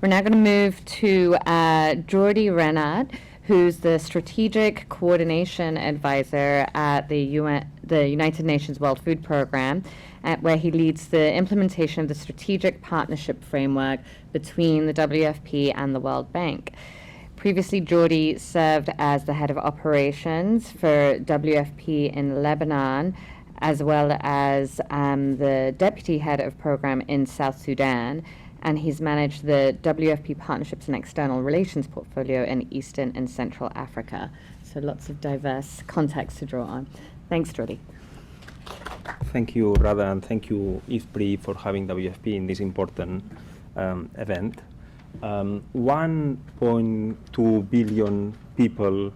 We're now going to move to Jordi Renart, who's the Strategic Coordination Advisor at the United Nations World Food Programme, where he leads the implementation of the Strategic Partnership Framework between the WFP and the World Bank. Previously, Jordi served as the head of operations for WFP in Lebanon, as well as the deputy head of program in South Sudan, and he's managed the WFP Partnerships and External Relations portfolio in Eastern and Central Africa. So lots of diverse contexts to draw on. Thanks, Jordi. Thank you, Radha, and thank you, IFPRI, for having WFP in this important event. 1.2 billion people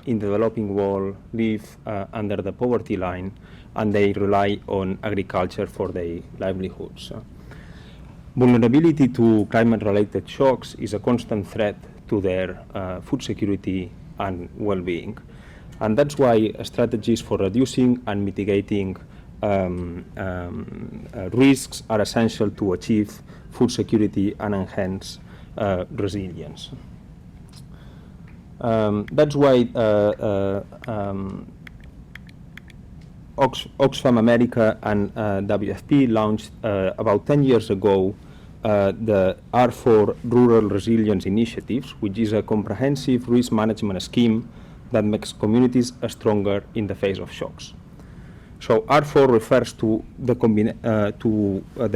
in the developing world live under the poverty line, and they rely on agriculture for their livelihoods. Vulnerability to climate-related shocks is a constant threat to their food security and well-being. And that's why strategies for reducing and mitigating risks are essential to achieve food security and enhance resilience. That's why Oxfam America and WFP launched about 10 years ago the R4 Rural Resilience Initiatives, which is a comprehensive risk management scheme that makes communities stronger in the face of shocks. So R4 refers to the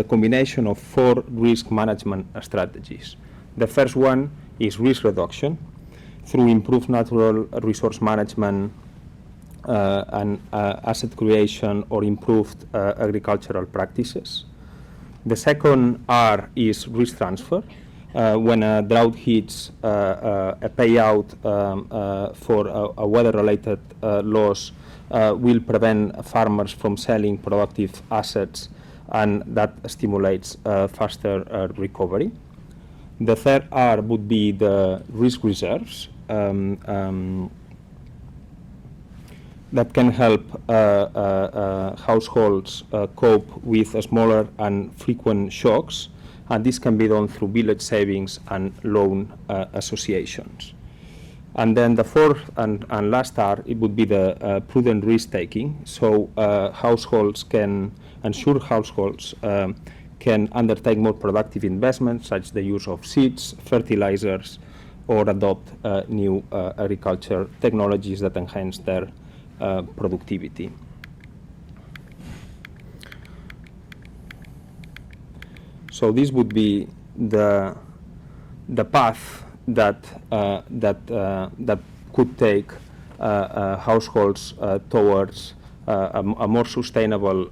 combination of 4 risk management strategies. The first one is risk reduction through improved natural resource management and asset creation or improved agricultural practices. The second R is risk transfer. When a drought hits, a payout for a weather-related loss will prevent farmers from selling productive assets, and that stimulates faster recovery. The third R would be the risk reserves that can help households cope with smaller and frequent shocks, and this can be done through village savings and loan associations. And then the fourth and last R, it would be the prudent risk-taking. So households can undertake more productive investments, such as the use of seeds, fertilizers, or adopt new agriculture technologies that enhance their productivity. So this would be the path that could take households towards a more sustainable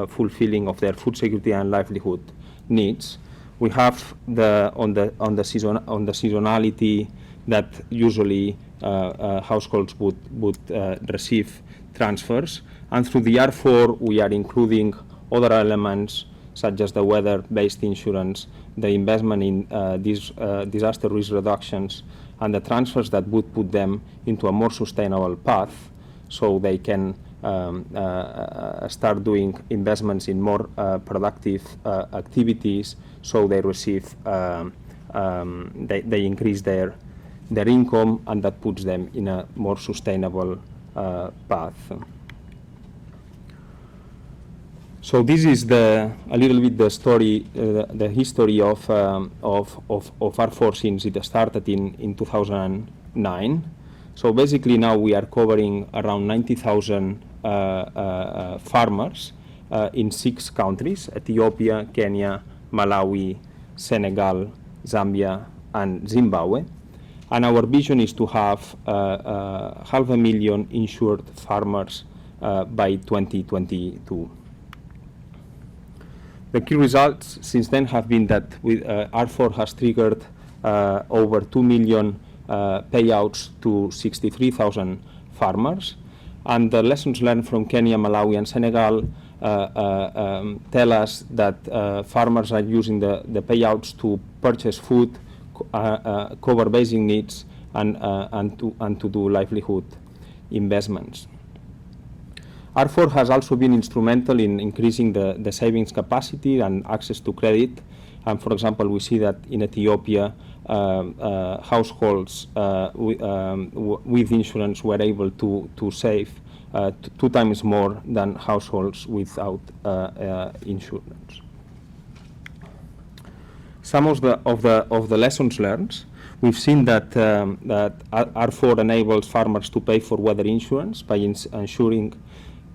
fulfilling of their food security and livelihood needs. We have on the seasonality that usually households would receive transfers, and through the R4 we are including other elements such as the weather-based insurance, the investment in disaster risk reductions, and the transfers that would put them into a more sustainable path, so they can start doing investments in more productive activities, so they receive, they increase their income, and that puts them in a more sustainable path. So this is a little bit the story, the history of R4 since it started in 2009. So basically now we are covering around 90,000 farmers in 6 countries: Ethiopia, Kenya, Malawi, Senegal, Zambia, and Zimbabwe. And our vision is to have 500,000 insured farmers by 2022. The key results since then have been that R4 has triggered over 2 million payouts to 63,000 farmers, and the lessons learned from Kenya, Malawi, and Senegal tell us that farmers are using the payouts to purchase food, cover basic needs, and to do livelihood investments. R4 has also been instrumental in increasing the savings capacity and access to credit And for example, we see that in Ethiopia, households with insurance were able to save 2 times more than households without insurance. Some of the lessons learned. We've seen that R4 enables farmers to pay for weather insurance by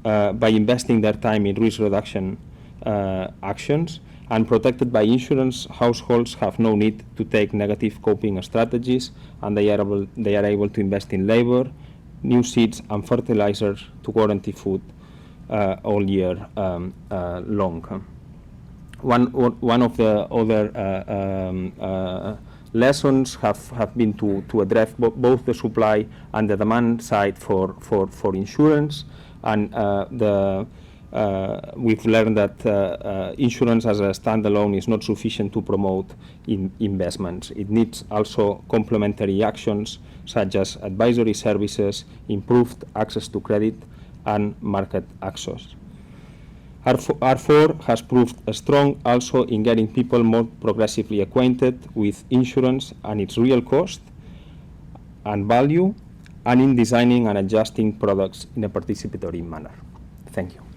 by investing their time in risk reduction actions. And protected by insurance, households have no need to take negative coping strategies, and they are able to invest in labor, new seeds, and fertilizers to guarantee food all year long. One of the other lessons have been to address both the supply and the demand side for insurance, and we've learned that insurance as a standalone is not sufficient to promote investments. It needs also complementary actions such as advisory services, improved access to credit, and market access. R4 has proved strong also in getting people more progressively acquainted with insurance and its real cost and value, and in designing and adjusting products in a participatory manner. Thank you.